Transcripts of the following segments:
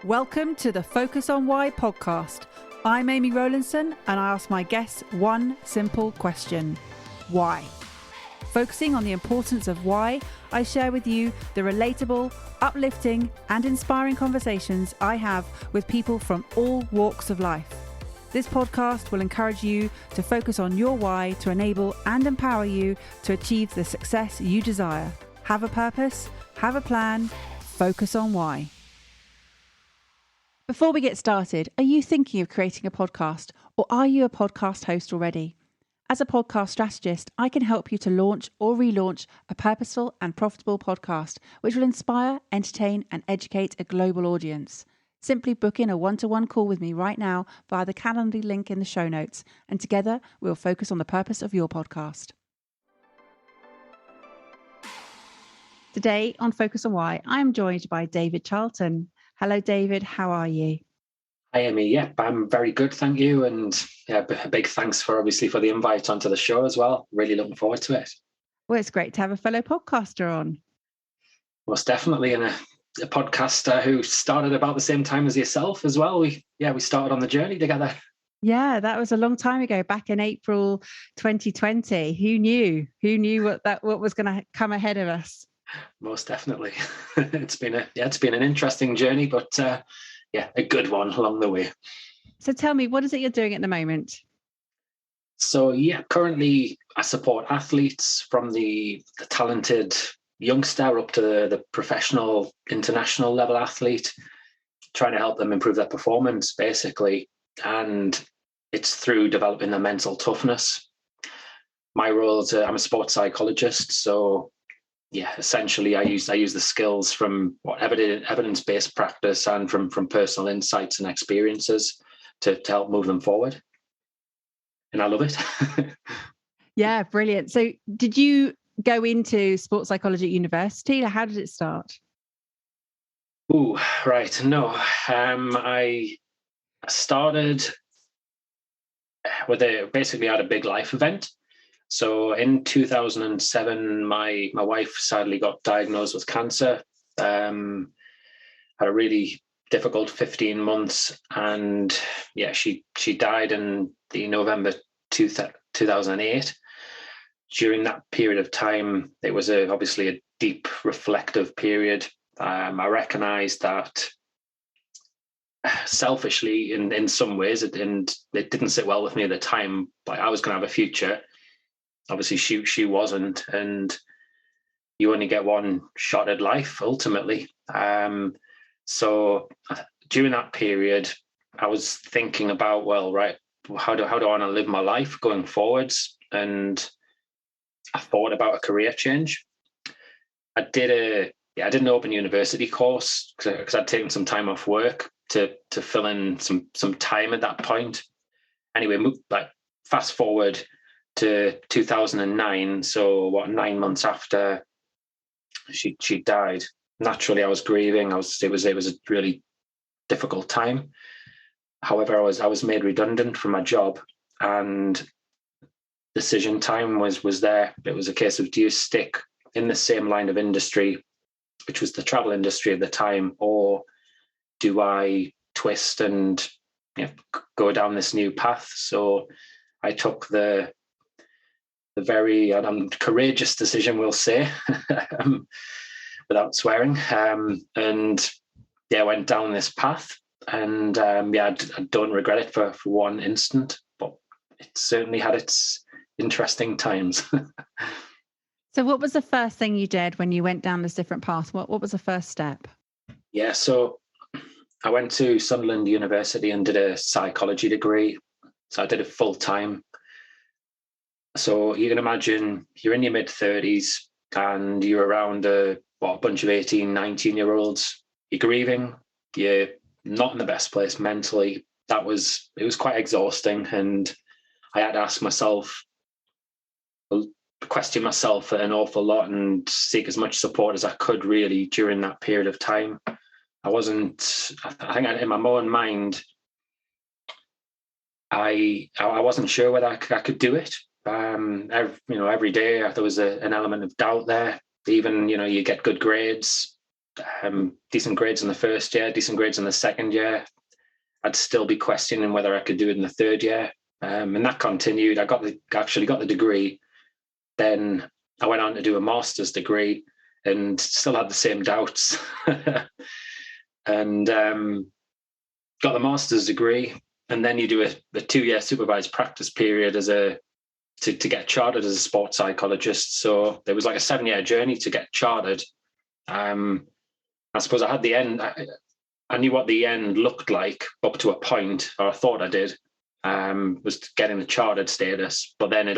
Welcome to the Focus on Why podcast. I'm Amy Rowlandson and I ask my guests one simple question. Why? Focusing on the importance of why, I share with you the relatable, uplifting and inspiring conversations I have with people from all walks of life. This podcast will encourage you to focus on your why to enable and empower you to achieve the success you desire. Have a purpose, have a plan, focus on why. Before we get started, are you thinking of creating a podcast or are you a podcast host already? As a podcast strategist, I can help you to launch or relaunch a purposeful and profitable podcast which will inspire, entertain and educate a global audience. Simply book in a one-to-one call with me right now via the Calendly link in the show notes, and together we'll focus on the purpose of your podcast. Today on Focus on Why, I'm joined by David Charlton. Hello, David. How are you? Hi, Amy. Yep, I'm very good, thank you. And a big thanks for the invite onto the show as well. Really looking forward to it. Well, it's great to have a fellow podcaster on. Most definitely, and a podcaster who started about the same time as yourself as well. We started on the journey together. Yeah, that was a long time ago, back in April 2020. Who knew? Who knew what was going to come ahead of us? Most definitely. It's been an interesting journey, but a good one along the way. So tell me, what is it you're doing at the moment? So currently I support athletes from the talented youngster up to the professional, international level athlete, trying to help them improve their performance, basically. And it's through developing their mental toughness. My role is I'm a sports psychologist, so essentially I use the skills from evidence-based practice and from personal insights and experiences to help move them forward. And I love it. Yeah, brilliant. So did you go into sports psychology at university? How did it start? Oh, right. No, I started with basically had a big life event. So in 2007, my wife sadly got diagnosed with cancer. Had a really difficult 15 months, and she died in the November 2008. During that period of time, it was obviously a deep reflective period. I recognised that selfishly, in some ways, it didn't sit well with me at the time, but I was going to have a future. Obviously, she wasn't, and you only get one shot at life, ultimately. So during that period, I was thinking about, how do I want to live my life going forwards? And I thought about a career change. I did an open university course because I'd taken some time off work to fill in some time at that point. Anyway, fast forward to 2009, so 9 months after she died. Naturally, I was grieving. It was a really difficult time. However, I was made redundant from my job, and decision time was there. It was a case of, do you stick in the same line of industry, which was the travel industry at the time, or do I twist and go down this new path? So I took the very courageous decision, we'll say, without swearing, and went down this path. And I don't regret it for one instant, but it certainly had its interesting times. So what was the first thing you did when you went down this different path? What was the first step? So I went to Sunderland University and did a psychology degree. So I did it full time. So you can imagine you're in your mid-30s and you're around a bunch of 18, 19-year-olds. You're grieving. You're not in the best place mentally. It was quite exhausting, and I had to question myself an awful lot and seek as much support as I could really during that period of time. I think in my own mind, I wasn't sure whether I could do it. Every day there was an element of doubt there. Even you get good grades, decent grades in the first year, decent grades in the second year. I'd still be questioning whether I could do it in the third year. And that continued. I actually got the degree. Then I went on to do a master's degree and still had the same doubts. And got the master's degree. And then you do a 2-year supervised practice period to get chartered as a sports psychologist. So there was like a 7-year journey to get chartered. I suppose I had the end. I knew what the end looked like up to a point, or I thought I did, was getting the chartered status. But then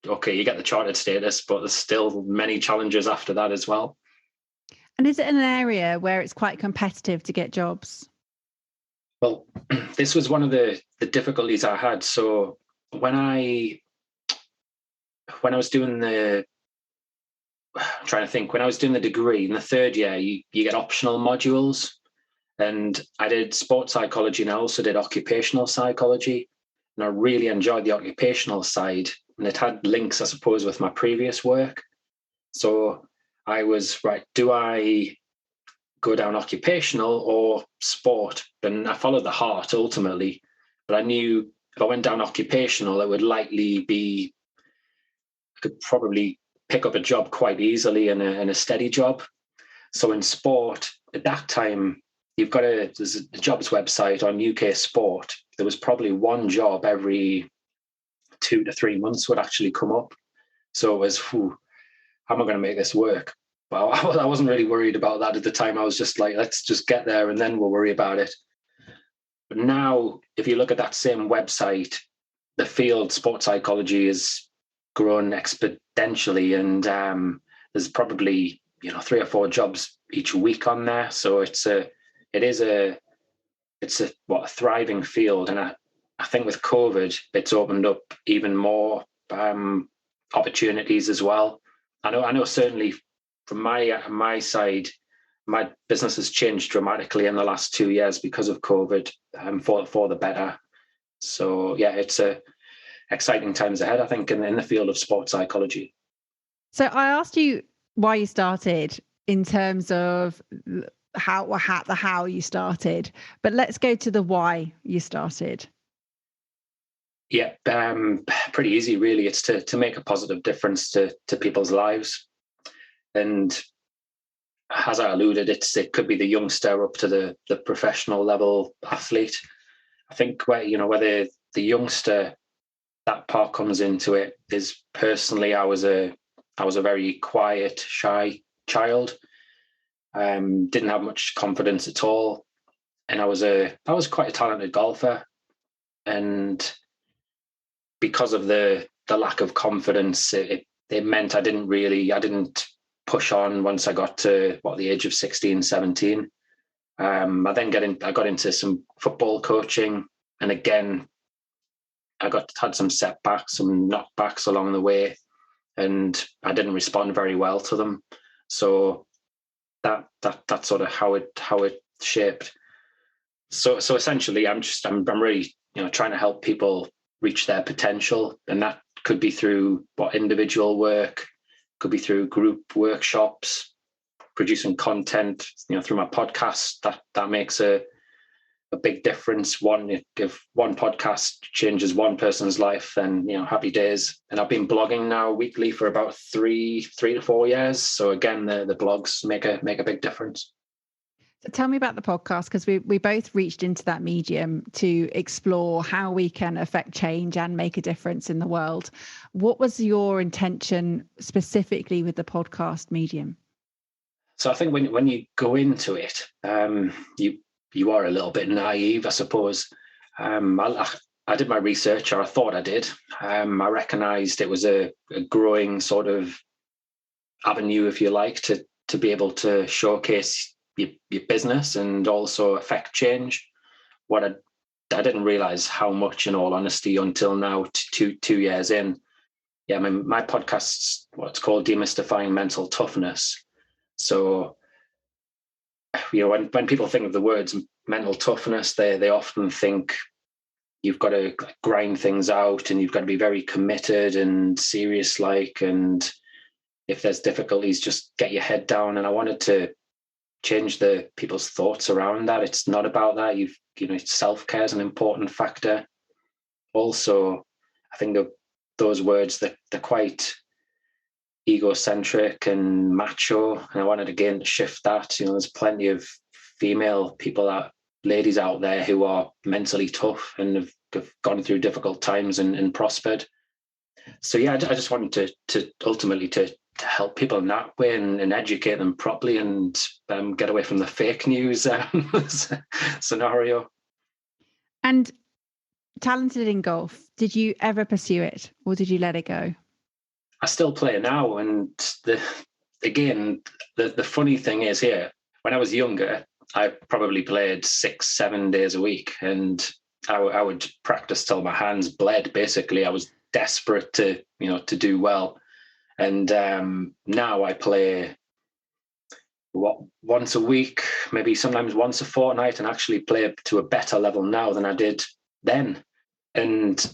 okay, you get the chartered status, but there's still many challenges after that as well. And is it an area where it's quite competitive to get jobs? Well, this was one of the difficulties I had. So when I was doing when I was doing the degree in the third year, you get optional modules. And I did sports psychology and I also did occupational psychology. And I really enjoyed the occupational side. And it had links, I suppose, with my previous work. So I was, right, do I go down occupational or sport? And I followed the heart ultimately. But I knew if I went down occupational, it would likely be, I could probably pick up a job quite easily and a steady job. So in sport, at that time, there's a jobs website on UK Sport. There was probably one job every 2 to 3 months would actually come up. So it was, how am I going to make this work? Well, I wasn't really worried about that at the time. I was just like, let's just get there and then we'll worry about it. But now, if you look at that same website, the field sports psychology has grown exponentially, and there's probably 3 or 4 jobs each week on there. So it's a thriving field, and I think with COVID, it's opened up even more opportunities as well. I know certainly from my side, my business has changed dramatically in the last 2 years because of COVID, for the better. So yeah, it's exciting times ahead, I think, in the field of sports psychology. So I asked you why you started in terms of the how you started, but let's go to the why you started. Yeah, pretty easy, really. It's to make a positive difference to people's lives. And as I alluded, it could be the youngster up to the professional level athlete. I think where the youngster, that part comes into it is, personally, I was a very quiet, shy child. Didn't have much confidence at all, and I was quite a talented golfer, and because of the lack of confidence, it meant I didn't push on once I got to the age of 16, 17. I then got into some football coaching, and again, I had some setbacks, some knockbacks along the way, and I didn't respond very well to them. So that's sort of how it shaped. So essentially, I'm really trying to help people reach their potential, and that could be through individual work, could be through group workshops, producing content, through my podcast. That makes a big difference. If one podcast changes one person's life, then happy days. And I've been blogging now weekly for about 3 to 4 years. So again, the blogs make a big difference. So tell me about the podcast, because we both reached into that medium to explore how we can affect change and make a difference in the world. What was your intention specifically with the podcast medium? So I think when you go into it, you are a little bit naive, I suppose. I did my research, or I thought I did. I recognised it was a growing sort of avenue, if you like, to be able to showcase your business and also affect change. What I didn't realise how much, in all honesty, until now, 2 years in. Yeah, my podcast's what's called Demystifying Mental Toughness. So, when people think of the words mental toughness, they often think you've got to grind things out and you've got to be very committed and serious, and if there's difficulties, just get your head down. And I wanted to change the people's thoughts around that. It's not about that. Self-care is an important factor. Also, I think that those words that they're quite egocentric and macho, and I wanted again to shift that. There's plenty of female ladies out there who are mentally tough and have gone through difficult times and prospered. So yeah, I just wanted to ultimately to help people in that way and educate them properly and get away from the fake news scenario. And talented in golf, did you ever pursue it or did you let it go? I still play now, and the funny thing is here, when I was younger, I probably played 6-7 days a week, and I would practice till my hands bled. Basically, I was desperate to do well, and now I play once a week, maybe sometimes once a fortnight, and actually play to a better level now than I did then. And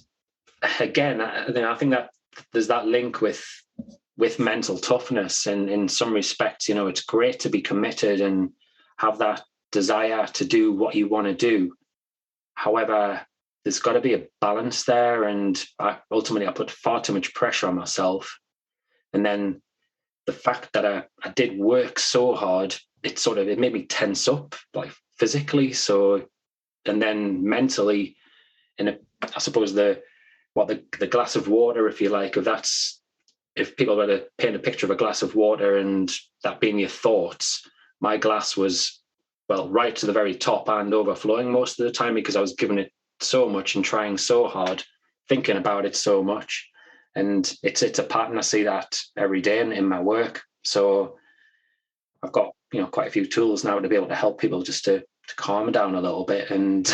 again, I think that there's that link with mental toughness, and in some respects, it's great to be committed and have that desire to do what you want to do. However, there's got to be a balance there, and ultimately I put far too much pressure on myself. And then the fact that I did work so hard, it made me tense up, like physically. So, and then mentally, I suppose the glass of water, if you like, if people were to paint a picture of a glass of water and that being your thoughts, my glass was, well, right to the very top and overflowing most of the time, because I was giving it so much and trying so hard, thinking about it so much. And it's a pattern. I see that every day in my work. So I've got, quite a few tools now to be able to help people just to calm down a little bit and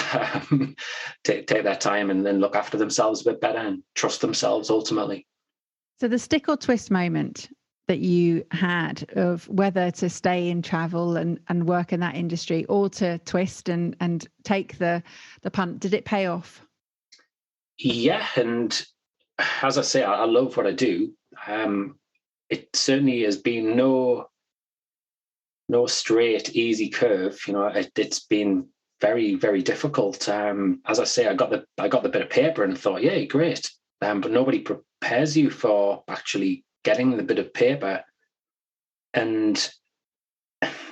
take their time and then look after themselves a bit better and trust themselves ultimately. So the stick or twist moment that you had of whether to stay in travel and work in that industry or to twist and take the punt, did it pay off? Yeah, and as I say, I love what I do. It certainly has been no straight, easy curve. It's been very, very difficult. As I say, I got the bit of paper and thought, yeah, great. But nobody prepares you for actually getting the bit of paper. And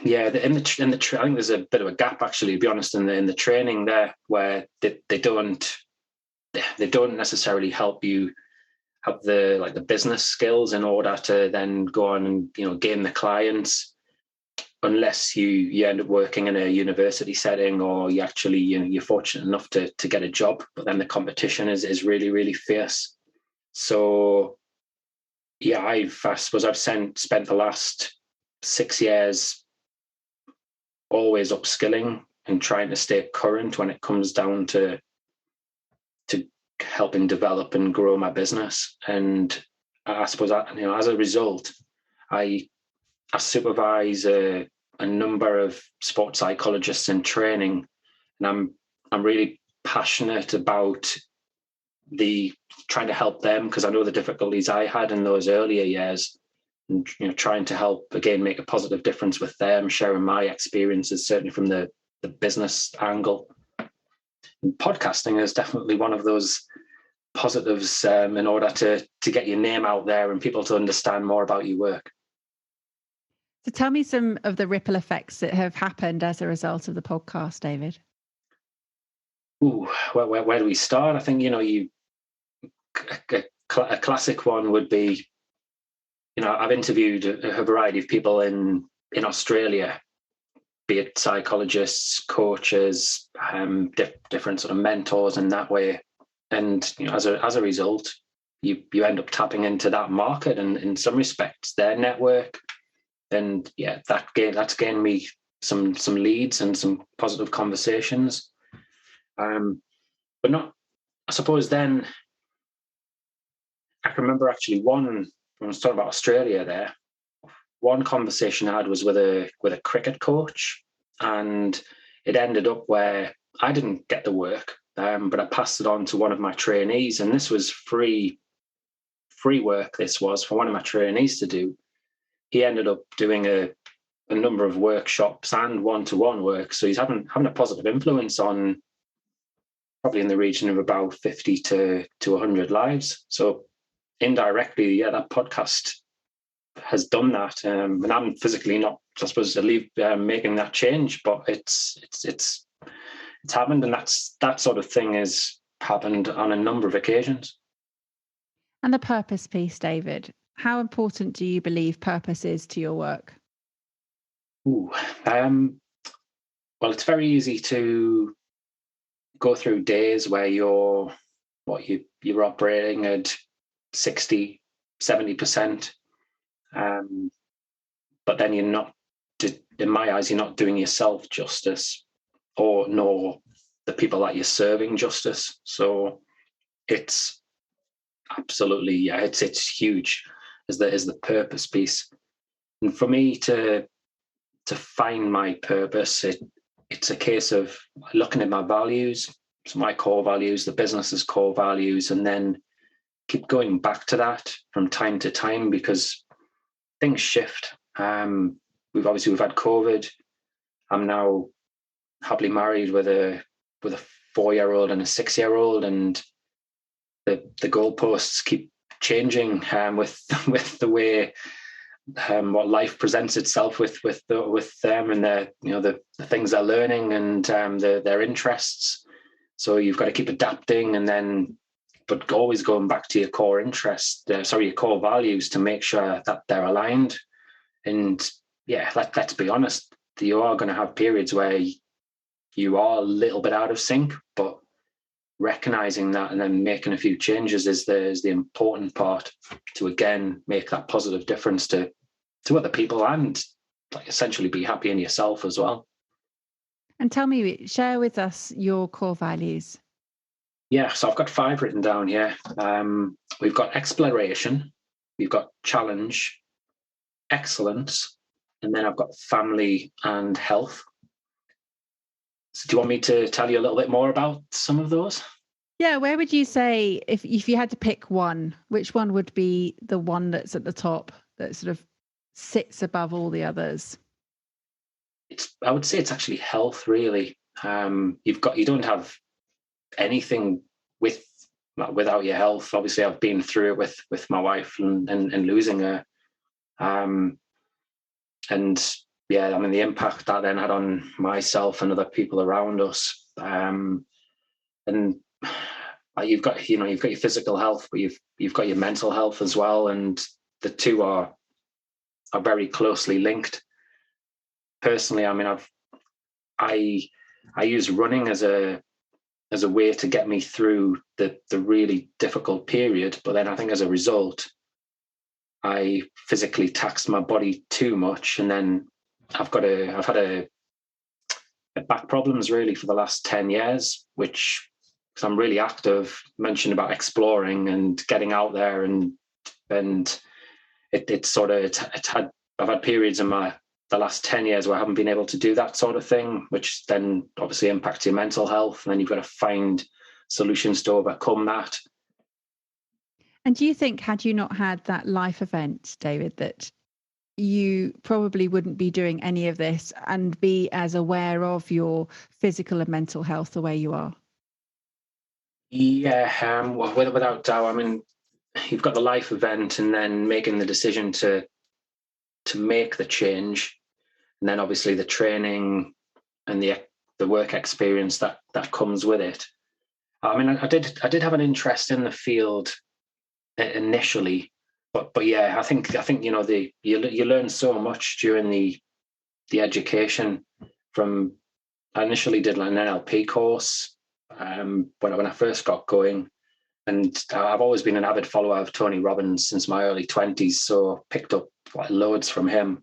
yeah, I think there's a bit of a gap, actually, to be honest, in the training there, where they don't necessarily help you have the business skills in order to then go on and gain the clients, unless you end up working in a university setting or you're fortunate enough to get a job. But then the competition is really, really fierce. So yeah, I suppose I've spent the last 6 years always upskilling and trying to stay current when it comes down to helping develop and grow my business. And I suppose as a result, I supervise a number of sports psychologists in training, and I'm really passionate about trying to help them, because I know the difficulties I had in those earlier years, and trying to help again make a positive difference with them, sharing my experiences certainly from the business angle. And podcasting is definitely one of those positives in order to get your name out there and people to understand more about your work. So tell me some of the ripple effects that have happened as a result of the podcast, David. Ooh, where do we start? I think, a classic one would be, I've interviewed a variety of people in Australia, be it psychologists, coaches, different sort of mentors in that way. And as a result, you end up tapping into that market and in some respects their network. And yeah, that's gained me some leads and some positive conversations. But not, I suppose then I can remember actually when I was talking about Australia there, one conversation I had was with a cricket coach, and it ended up where I didn't get the work, but I passed it on to one of my trainees, and this was free work. This was for one of my trainees to do. He ended up doing a a number of workshops and one-to-one work. So he's having a positive influence on probably in the region of about 50 to 100 lives. So indirectly, yeah, that podcast has done that. And I'm physically not, I suppose, making that change, but it's happened, and that sort of thing has happened on a number of occasions. And the purpose piece, David, how important do you believe purpose is to your work? Ooh, well, it's very easy to go through days where you're operating at 60, 70%. But then you're not, in my eyes, you're not doing yourself justice, nor the people that you're serving justice. So it's absolutely, yeah, it's huge as the purpose piece. And for me to find my purpose, it's a case of looking at my values, so my core values, the business's core values, and then keep going back to that from time to time, because things shift. We've had COVID. I'm now happily married with a 4-year-old and a 6-year-old, and the goalposts keep changing with the way what life presents itself with them, and the things they're learning and their interests. So you've got to keep adapting, but always going back to your core interests, your core values, to make sure that they're aligned. And yeah, let's be honest, you are going to have periods where you are a little bit out of sync, but recognizing that and then making a few changes is the important part to, again, make that positive difference to other people and essentially be happy in yourself as well. And share with us your core values. Yeah, so I've got 5 written down here. We've got exploration, we've got challenge, excellence, and then I've got family and health. So do you want me to tell you a little bit more about some of those? Yeah, where would you say, if you had to pick one, which one would be the one that's at the top, that sort of sits above all the others? I would say it's actually health, really. You don't have anything without your health. Obviously, I've been through it with my wife and losing her. And yeah, I mean, the impact that then had on myself and other people around us. And you've got your physical health, but you've got your mental health as well, and the two are very closely linked. Personally, I mean, I use running as a way to get me through the really difficult period, but then I think as a result, I physically taxed my body too much, and then I've had a back problems really for the last 10 years, which, because I'm really active, mentioned about exploring and getting out there, and I've had periods in the last 10 years where I haven't been able to do that sort of thing, which then obviously impacts your mental health, and then you've got to find solutions to overcome that. And do you think, had you not had that life event, David, that you probably wouldn't be doing any of this and be as aware of your physical and mental health the way you are? Yeah, without doubt. I mean, you've got the life event, and then making the decision to make the change, and then obviously the training and the work experience that comes with it. I mean, I did have an interest in the field initially, but yeah, I think you learn so much during the education. From I initially did an NLP course when I first got going, and I've always been an avid follower of Tony Robbins since my early 20s, so picked up loads from him.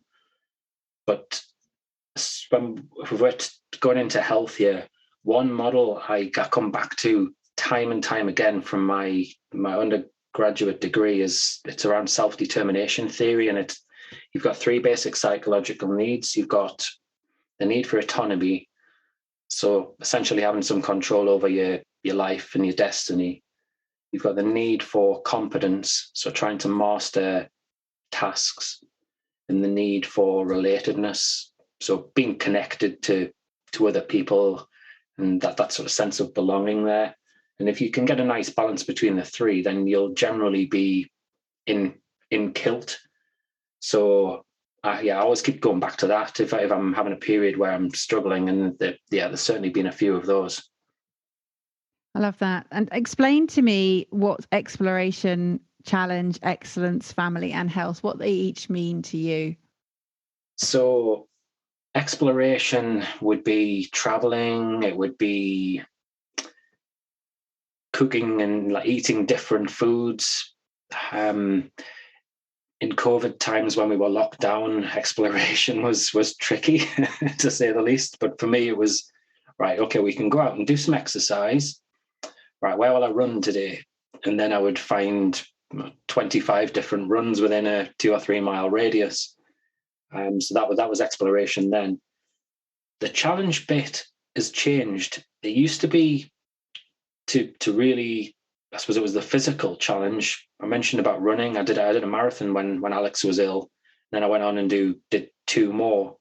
But when we're going into health here, one model I come back to time and time again from my undergraduate degree it's around self-determination theory, and you've got 3 basic psychological needs. You've got the need for autonomy, so essentially having some control over your life and your destiny. You've got the need for competence, so trying to master tasks. and the need for relatedness. So being connected to other people and that sort of sense of belonging there. And if you can get a nice balance between the three, then you'll generally be in kilt. So I always keep going back to that if I'm having a period where I'm struggling, and there's certainly been a few of those. I love that. And explain to me what exploration, challenge, excellence, family, and health, what they each mean to you. So exploration would be traveling, it would be cooking and like eating different foods. In COVID times when we were locked down, exploration was tricky to say the least. But for me, it was right. Okay, we can go out and do some exercise. Right, where will I run today? And then I would find 25 different runs within a 2 or 3 mile radius. So that was exploration then. The challenge bit has changed. It used to be to really, I suppose it was the physical challenge. I mentioned about running. I did a marathon when Alex was ill. Then I went on and did 2 more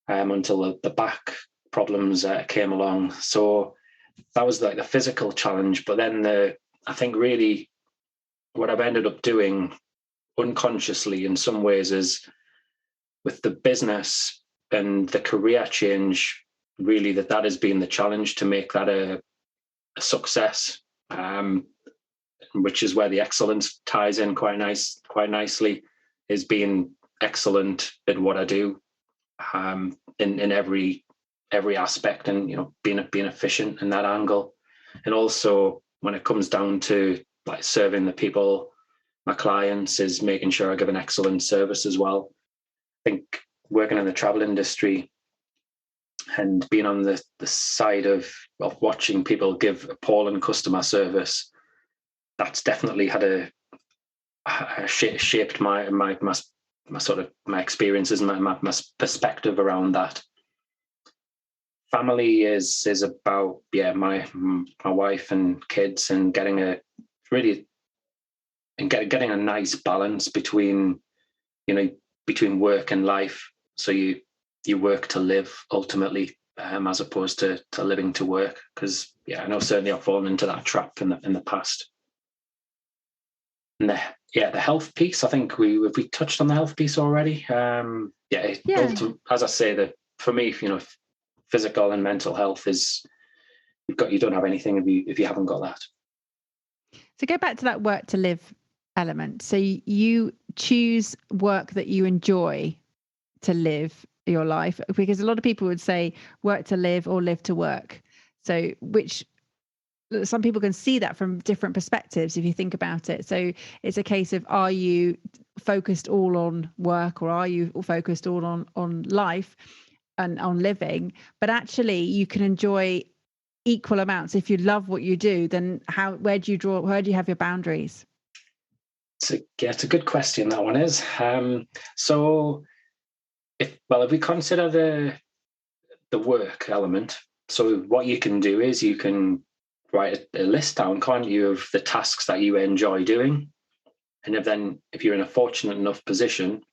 until the back problems came along. So that was like the physical challenge. But then I think really what I've ended up doing unconsciously in some ways is with the business and the career change, really that has been the challenge to make that a success, which is where the excellence ties in quite nicely, is being excellent at what I do in every aspect, and being efficient in that angle. And also when it comes down to like serving the people, my clients, is making sure I give an excellent service as well. I think working in the travel industry and being on the side of watching people give appalling customer service, that's definitely had shaped my sort of my experiences and my perspective around that. Family is about my wife and kids, and getting a nice balance between work and life. So you work to live ultimately, as opposed to living to work. Because I know certainly I've fallen into that trap in the past. And the health piece, I think we touched on the health piece already. As I say, that for me, physical and mental health is you don't have anything if you haven't got that. So go back to that work to live element. So you choose work that you enjoy to live your life, because a lot of people would say work to live or live to work. So which some people can see that from different perspectives if you think about it. So it's a case of, are you focused all on work, or are you focused all on life and on living? But actually you can enjoy equal amounts. If you love what you do, then where do you have your boundaries? It's a good question, that one is. So if we consider the work element, so what you can do is you can write a list down, can't you, of the tasks that you enjoy doing. And if you're in a fortunate enough position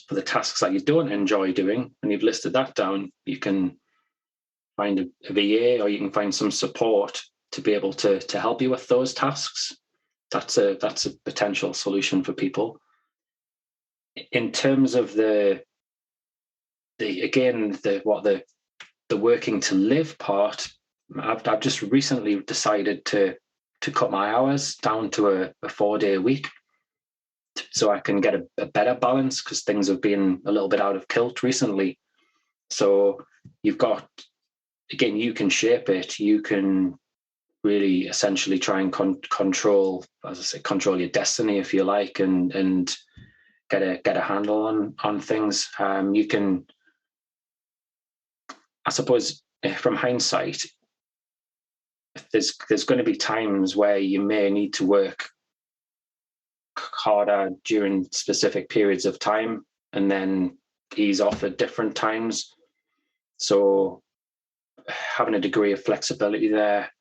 for the tasks that you don't enjoy doing, and you've listed that down, you can find a VA, or you can find some support to be able to help you with those tasks. That's a potential solution for people. In terms of the working to live part, I've just recently decided to cut my hours down to a 4-day week, so I can get a better balance, because things have been a little bit out of kilt recently. So you can shape it. You can really essentially try and control your destiny, if you like, and get a handle on things. You can, I suppose, from hindsight, there's going to be times where you may need to work harder during specific periods of time, and then ease off at different times. So having a degree of flexibility there,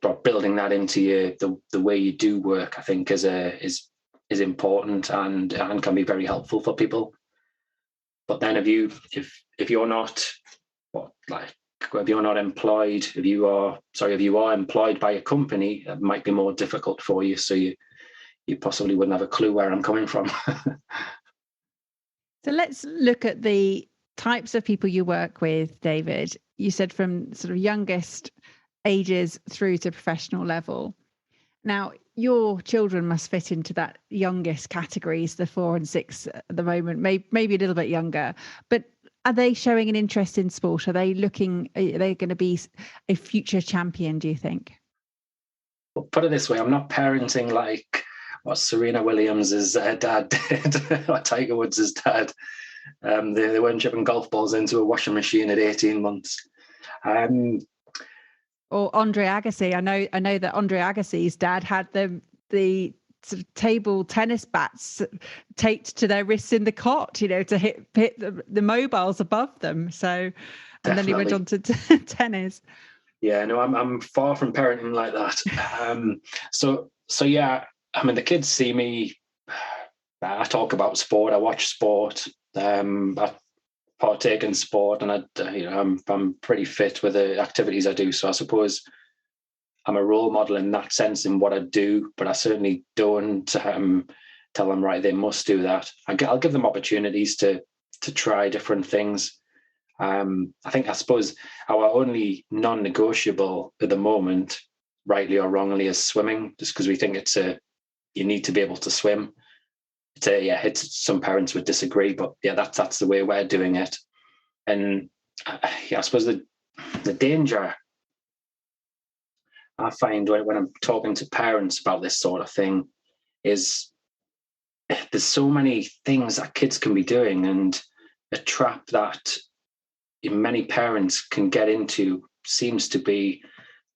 or building that into the way you do work, I think is is important and can be very helpful for people. But then if you're not if you're not employed, if you are employed by a company, it might be more difficult for you. So you possibly wouldn't have a clue where I'm coming from. So let's look at the types of people you work with, David. You said from sort of youngest ages through to professional level. Now, your children must fit into that youngest categories, the 4 and 6 at the moment, maybe a little bit younger. But are they showing an interest in sport? Are they going to be a future champion, do you think? Well, put it this way, I'm not parenting like what Serena Williams' dad did, or Tiger Woods' dad. They weren't chipping golf balls into a washing machine at 18 months. Or Andre Agassi. I know that Andre Agassi's dad had the sort of table tennis bats taped to their wrists in the cot, to hit the mobiles above them. So, and Definitely. then he went on to tennis. Yeah, no, I'm far from parenting like that. So yeah, I mean, the kids see me. I talk about sport. I watch sport. I partake in sport, and I'm pretty fit with the activities I do. So I suppose I'm a role model in that sense in what I do, but I certainly don't tell them, right, they must do that. I'll give them opportunities to try different things. I suppose our only non-negotiable at the moment, rightly or wrongly, is swimming, just because we think you need to be able to swim. Some parents would disagree, but yeah, that's the way we're doing it. And I suppose the danger I find when I'm talking to parents about this sort of thing is there's so many things that kids can be doing, and a trap that many parents can get into seems to be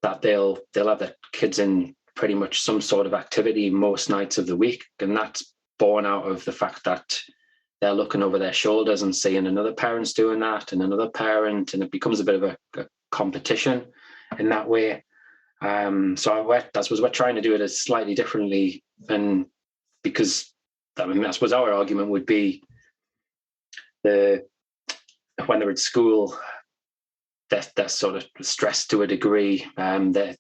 that they'll have their kids in pretty much some sort of activity most nights of the week, and that's born out of the fact that they're looking over their shoulders and seeing another parent's doing that and another parent, and it becomes a bit of a competition in that way. So I suppose we're trying to do it slightly differently, and because I suppose our argument would be when they're at school, they're sort of stressed to a degree. They're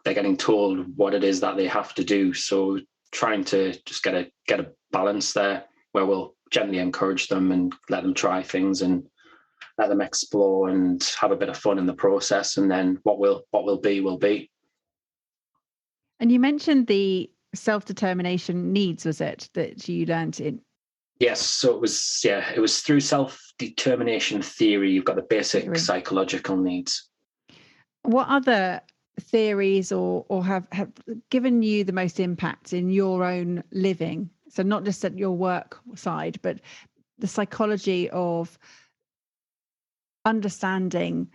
getting told what it is that they have to do. So trying to just get a balance there where we'll gently encourage them and let them try things and let them explore and have a bit of fun in the process, and then what will be will be. And you mentioned the self-determination needs, was it, that you learned in? Yes, so it was through self-determination theory. You've got the basic psychological needs. What other theories or have given you the most impact in your own living? So not just at your work side, but the psychology of understanding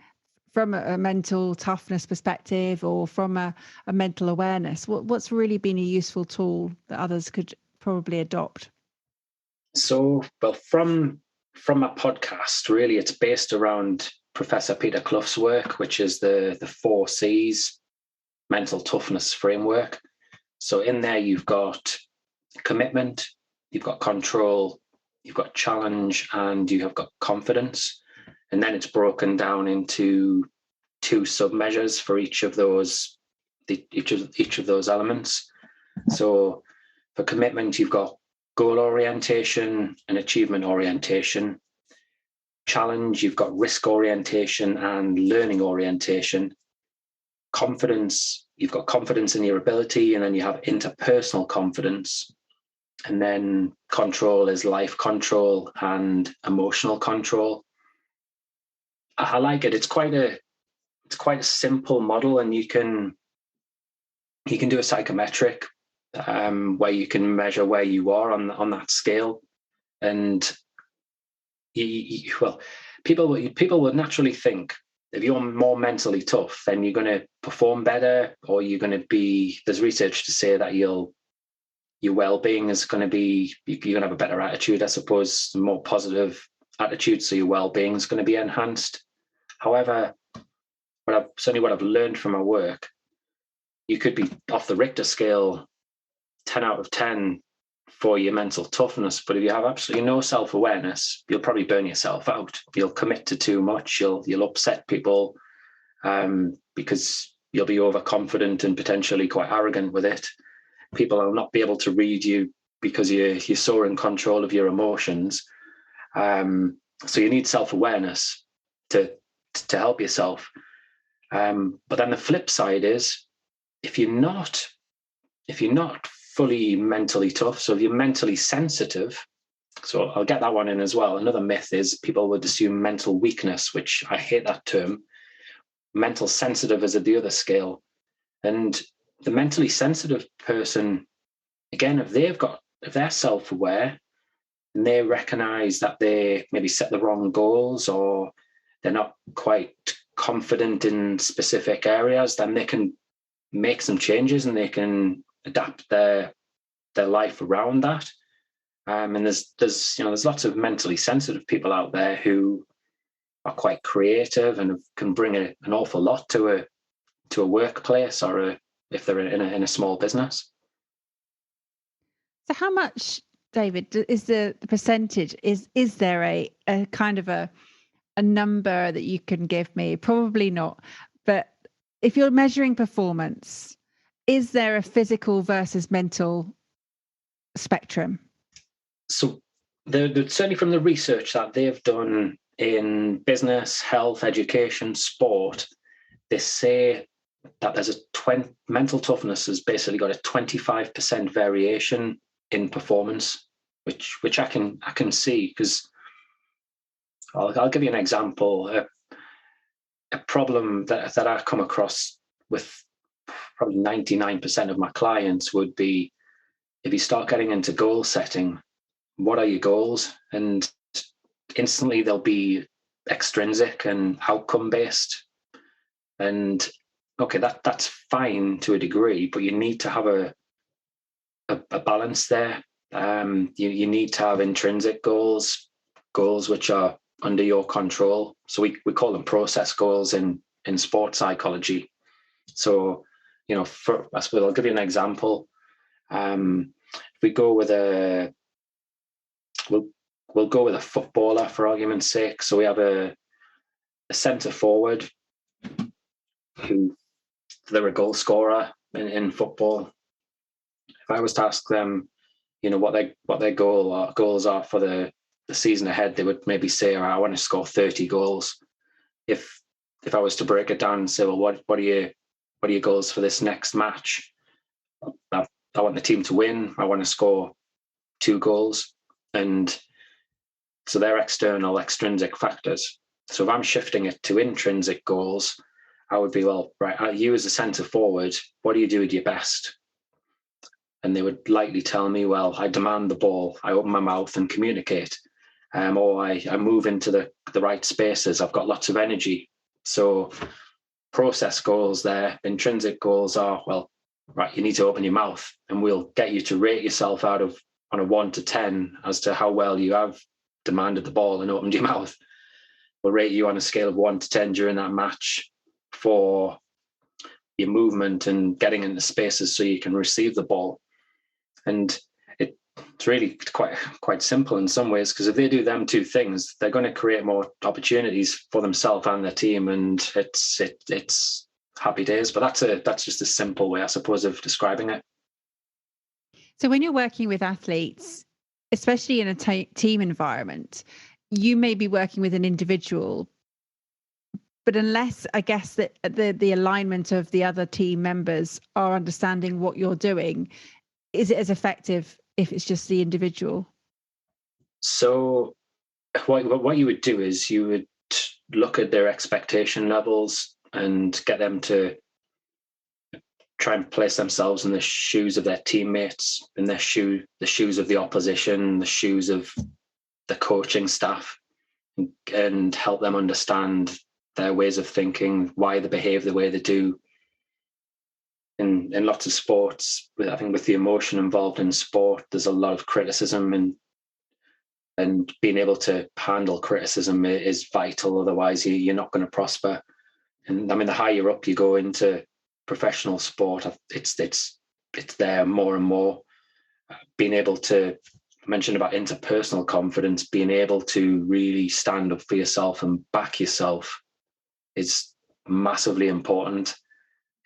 from a mental toughness perspective, or from a mental awareness. What's really been a useful tool that others could probably adopt? So, well, from my podcast, really, it's based around Professor Peter Clough's work, which is the 4 C's mental toughness framework. So in there, you've got commitment, you've got control, you've got challenge, and you have got confidence. And then it's broken down into 2 sub-measures for each of those elements. So for commitment, you've got goal orientation and achievement orientation. Challenge, you've got risk orientation and learning orientation. Confidence, you've got confidence in your ability, and then you have interpersonal confidence. And then control is life control and emotional control. I like it. It's quite a simple model, and you can do a psychometric where you can measure where you are on that scale. And people will naturally think if you're more mentally tough, then you're going to perform better, or you're going to be. There's research to say that your well-being is going to be. You're going to have a better attitude, I suppose, a more positive attitude, so your well-being is going to be enhanced. However, what I've learned from my work, you could be off the Richter scale 10 out of 10 for your mental toughness. But if you have absolutely no self-awareness, you'll probably burn yourself out. You'll commit to too much. You'll upset people because you'll be overconfident and potentially quite arrogant with it. People will not be able to read you because you're so in control of your emotions. So you need self-awareness to help yourself. But then the flip side is, if you're not fully mentally tough, so if you're mentally sensitive, so I'll get that one in as well. Another myth is people would assume mental weakness, which I hate that term. Mental sensitive is at the other scale. And the mentally sensitive person, again, if they're self-aware and they recognize that they maybe set the wrong goals or they're not quite confident in specific areas, then they can make some changes and they can adapt their life around that. And there's lots of mentally sensitive people out there who are quite creative and can bring an awful lot to a workplace or if they're in a small business. So how much, David, is the percentage? Is there a kind of a number that you can give me? Probably not. But if you're measuring performance, is there a physical versus mental spectrum? So certainly from the research that they've done in business, health, education, sport, they say that there's mental toughness has basically got a 25% variation in performance, which I can see, because I'll give you an example. A problem that I come across with probably 99% of my clients would be, if you start getting into goal setting, what are your goals? And instantly they'll be extrinsic and outcome based. And okay, that's fine to a degree, but you need to have a balance there. You need to have intrinsic goals which are under your control. So we call them process goals in sports psychology. So, I suppose I'll give you an example. If we go with we'll go with a footballer for argument's sake. So we have a centre forward who they're a goal scorer in football. If I was to ask them, what their goals are for the season ahead, they would maybe say, I want to score 30 goals. If I was to break it down and say, well, what are your goals for this next match? I want the team to win. I want to score 2 goals. And so they're external, extrinsic factors. So if I'm shifting it to intrinsic goals, I would be, well, right, you as a centre forward, what do you do with your best? And they would likely tell me, well, I demand the ball, I open my mouth and communicate, or I move into the right spaces, I've got lots of energy. So process goals there, intrinsic goals are, well, right, you need to open your mouth, and we'll get you to rate yourself on a 1 to 10 as to how well you have demanded the ball and opened your mouth. We'll rate you on a scale of 1 to 10 during that match for your movement and getting into spaces so you can receive the ball. And it's really quite simple in some ways, because if they do them 2 things, they're going to create more opportunities for themselves and their team, and it's happy days. But that's just a simple way, I suppose, of describing it. So when you're working with athletes, especially in a team environment, you may be working with an individual, but unless, I guess, that the alignment of the other team members are understanding what you're doing, is it as effective if it's just the individual? So what you would do is you would look at their expectation levels and get them to try and place themselves in the shoes of their teammates, in the shoes of the opposition, the shoes of the coaching staff, and help them understand their ways of thinking, why they behave the way they do. In lots of sports, I think with the emotion involved in sport, there's a lot of criticism, and being able to handle criticism is vital. Otherwise, you're not going to prosper. And I mean, the higher up you go into professional sport, it's there more and more. Being able to mention about interpersonal confidence, being able to really stand up for yourself and back yourself is massively important.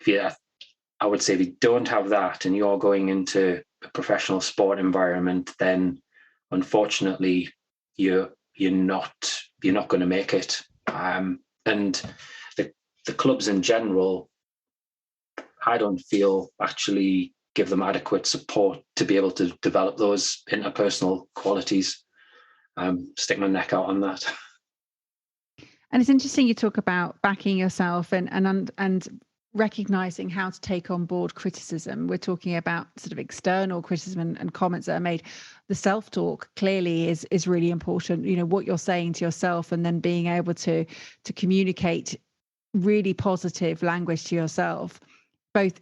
I would say if you don't have that and you're going into a professional sport environment, then unfortunately you're not going to make it. And the clubs in general, I don't feel actually give them adequate support to be able to develop those interpersonal qualities. Stick my neck out on that. And it's interesting you talk about backing yourself and recognizing how to take on board criticism. We're talking about sort of external criticism and comments that are made. The self-talk clearly is really important. You know, what you're saying to yourself, and then being able to communicate really positive language to yourself, both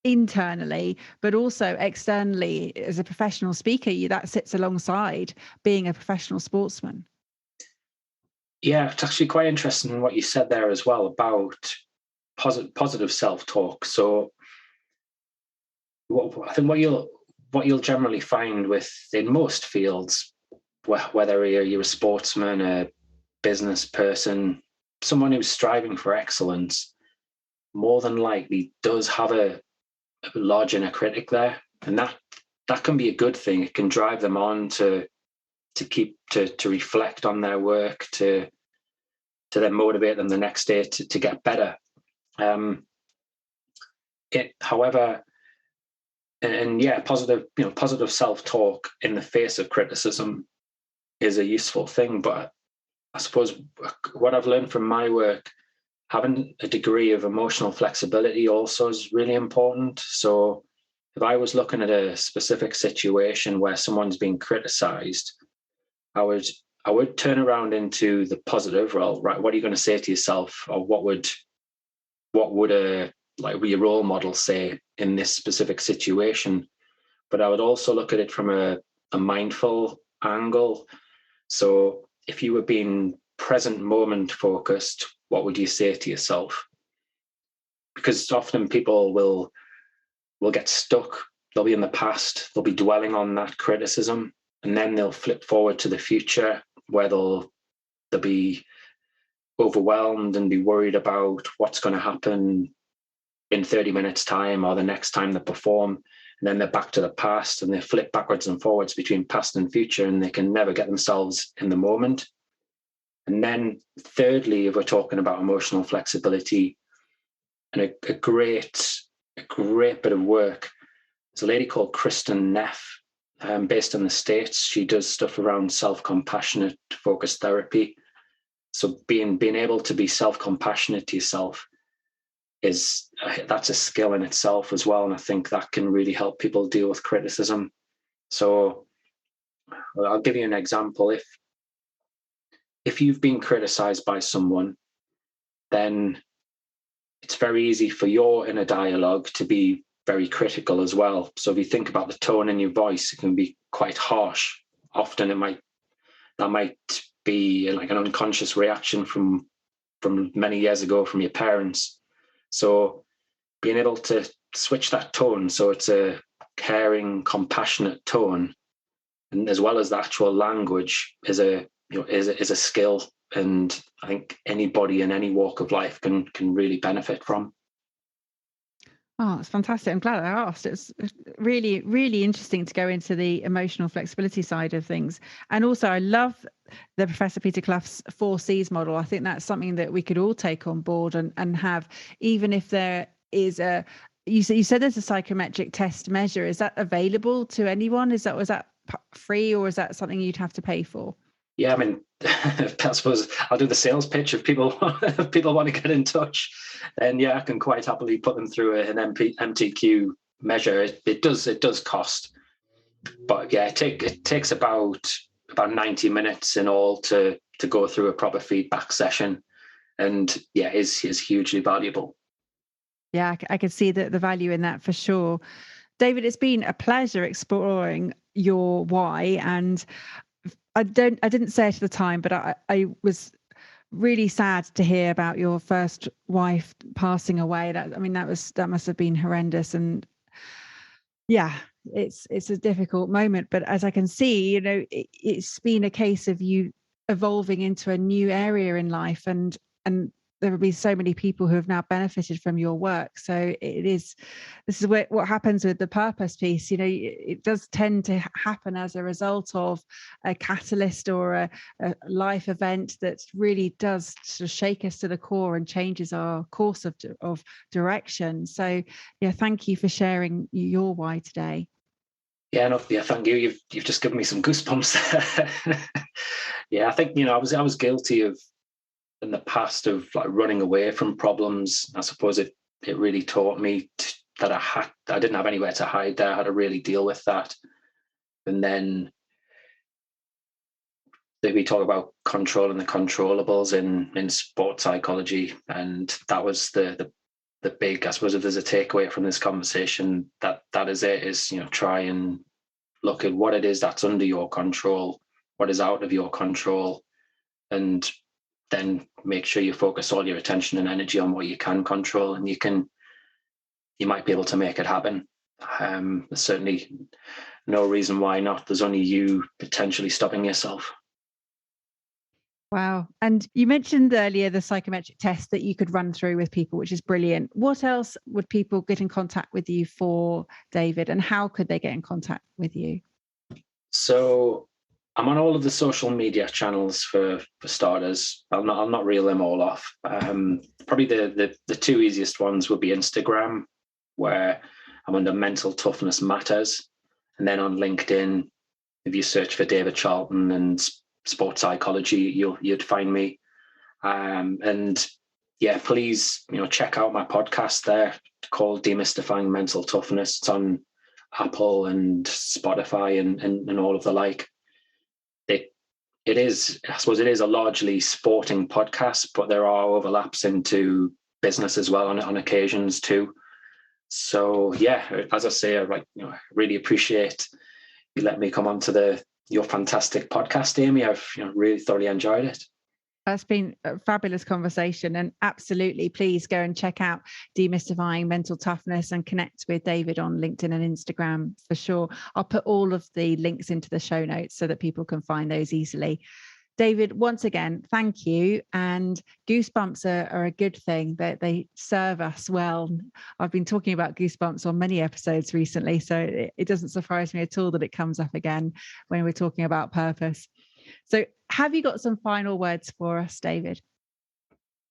internally but also externally. As a professional speaker, that sits alongside being a professional sportsman. Yeah, it's actually quite interesting what you said there as well about positive self-talk. So I think what you'll generally find in most fields, whether you're a sportsman, a business person, someone who's striving for excellence, more than likely does have a large inner critic there, and that can be a good thing. It can drive them on to reflect on their work, to then motivate them the next day to get better. However, positive self-talk in the face of criticism is a useful thing. But I suppose what I've learned from my work, having a degree of emotional flexibility also is really important. So if I was looking at a specific situation where someone's being criticized, I would turn around into the positive. Well, right, what are you going to say to yourself, or what would your role model say in this specific situation? But I would also look at it from a mindful angle. So if you were being present moment focused, what would you say to yourself? Because often people will get stuck. They'll be in the past. They'll be dwelling on that criticism, and then they'll flip forward to the future where they'll be overwhelmed and be worried about what's going to happen in 30 minutes time or the next time they perform. And then they're back to the past, and they flip backwards and forwards between past and future, and they can never get themselves in the moment. And then thirdly, if we're talking about emotional flexibility, and a great bit of work, there's a lady called Kristen Neff, based in the States. She does stuff around self-compassionate focused therapy. So being able to be self-compassionate to yourself that's a skill in itself as well. And I think that can really help people deal with criticism. So I'll give you an example. If you've been criticized by someone, then it's very easy for your inner dialogue to be very critical as well. So if you think about the tone in your voice, it can be quite harsh. Often that might be like an unconscious reaction from many years ago from your parents. So being able to switch that tone so it's a caring, compassionate tone, and as well as the actual language, is a skill, and I think anybody in any walk of life can really benefit from. Oh, it's fantastic. I'm glad I asked. It's really, really interesting to go into the emotional flexibility side of things. And also, I love the Professor Peter Clough's 4Cs model. I think that's something that we could all take on board and have, even if there is you said there's a psychometric test measure. Is that available to anyone? Was that free, or is that something you'd have to pay for? Yeah, I mean, I suppose I'll do the sales pitch if people want to get in touch. Then yeah, I can quite happily put them through an MTQ measure. It does cost, but yeah, it takes about 90 minutes in all to go through a proper feedback session, and yeah, is hugely valuable. Yeah, I could see the value in that for sure. David, it's been a pleasure exploring your why, and I didn't say it at the time, but I was really sad to hear about your first wife passing away. That must have been horrendous. And yeah, it's a difficult moment, but as I can see, it's been a case of you evolving into a new area in life, and there will be so many people who have now benefited from your work. So this is what happens with the purpose piece. It does tend to happen as a result of a catalyst or a life event that really does sort of shake us to the core and changes our course of direction. So thank you for sharing your why today. Thank you. You've just given me some goosebumps. Yeah, I think I was guilty of in the past of like running away from problems. I suppose it really taught me that I didn't have anywhere to hide there. I had to really deal with that. And then we talk about controlling the controllables in sports psychology, and that was the big, I suppose, if there's a takeaway from this conversation, that is it, is try and look at what it is that's under your control, what is out of your control, and then make sure you focus all your attention and energy on what you can control, and you might be able to make it happen. There's certainly no reason why not. There's only you potentially stopping yourself. Wow. And you mentioned earlier the psychometric test that you could run through with people, which is brilliant. What else would people get in contact with you for, David, and how could they get in contact with you? So I'm on all of the social media channels for starters. I'll not reel them all off. Probably the two easiest ones would be Instagram, where I'm under Mental Toughness Matters, and then on LinkedIn, if you search for David Charlton and Sports Psychology, you'd find me. And yeah, please check out my podcast there called Demystifying Mental Toughness. It's on Apple and Spotify and all of the like. It is, I suppose, it is a largely sporting podcast, but there are overlaps into business as well on occasions too. So yeah, as I say, I really appreciate you letting me come on to your fantastic podcast, Amy. I've really thoroughly enjoyed it. That's been a fabulous conversation, and absolutely, please go and check out Demystifying Mental Toughness and connect with David on LinkedIn and Instagram for sure. I'll put all of the links into the show notes so that people can find those easily. David, once again, thank you. And goosebumps are a good thing. They serve us well. I've been talking about goosebumps on many episodes recently, so it doesn't surprise me at all that it comes up again when we're talking about purpose. So have you got some final words for us, David?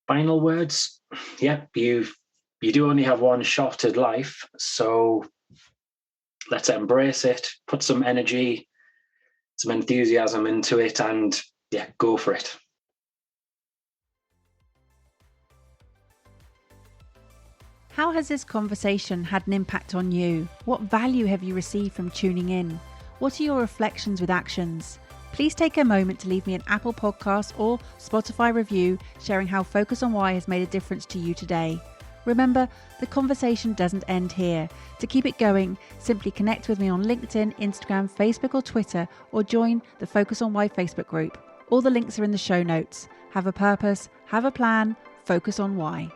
Final words? Yeah, you do only have one shot at life, so let's embrace it, put some energy, some enthusiasm into it, and yeah, go for it. How has this conversation had an impact on you? What value have you received from tuning in? What are your reflections with actions? Please take a moment to leave me an Apple Podcast or Spotify review sharing how Focus on Why has made a difference to you today. Remember, the conversation doesn't end here. To keep it going, simply connect with me on LinkedIn, Instagram, Facebook or Twitter, or join the Focus on Why Facebook group. All the links are in the show notes. Have a purpose, have a plan, focus on why.